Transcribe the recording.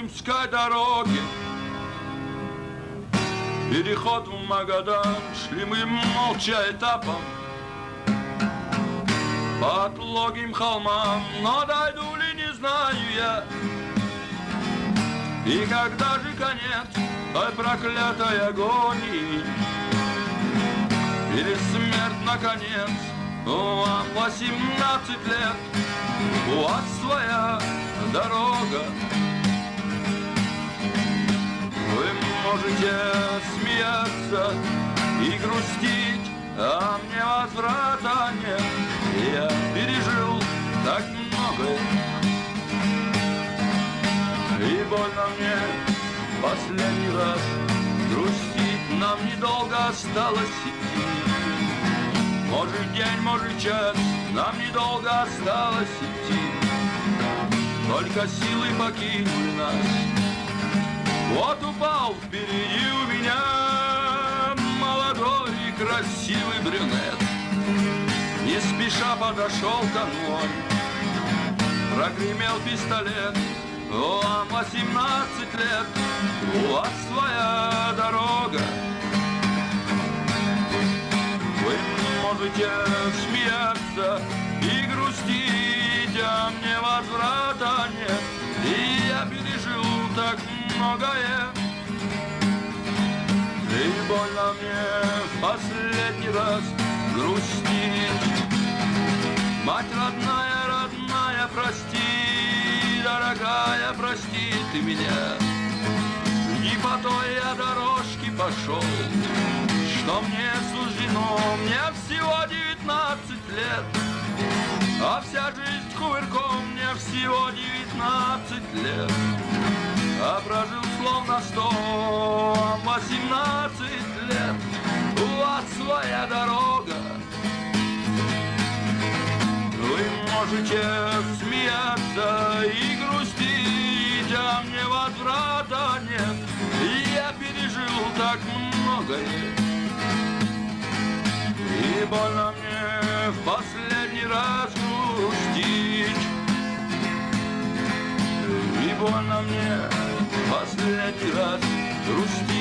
крымской дороге. Переход в Магадан, шли мы молча этапом по отлогим холмам, но дойду ли, не знаю я. И когда же конец той проклятой агонии, или смерть наконец, вам 18 лет, у вас своя дорога. Вы можете смеяться и грустить, а мне возврата нет. Я пережил так многое, и больно мне последний раз грустить. Нам недолго осталось идти, может день, может час, нам недолго осталось идти. Только силы покинули нас. Вот упал впереди у меня молодой и красивый брюнет. Не спеша подошел ко мной, прогремел пистолет. Вам 18 лет, у вас своя дорога. Вы можете смеяться и грустить, а мне возврата нет. И я пережил так многое, и больно мне в последний раз грустить. Мать родная, родная, прости, дорогая, прости ты меня. Не по той я дорожке пошел, что мне суждено. Мне всего 19 лет, а вся жизнь кувырком. Мне всего 19 лет, а прожил словно 100. 18 лет, у вас своя дорога. Вы можете смеяться и грустить, а мне возврата нет. И я пережил так многое, и больно мне в последний раз грустить. И больно мне в последний раз грустить.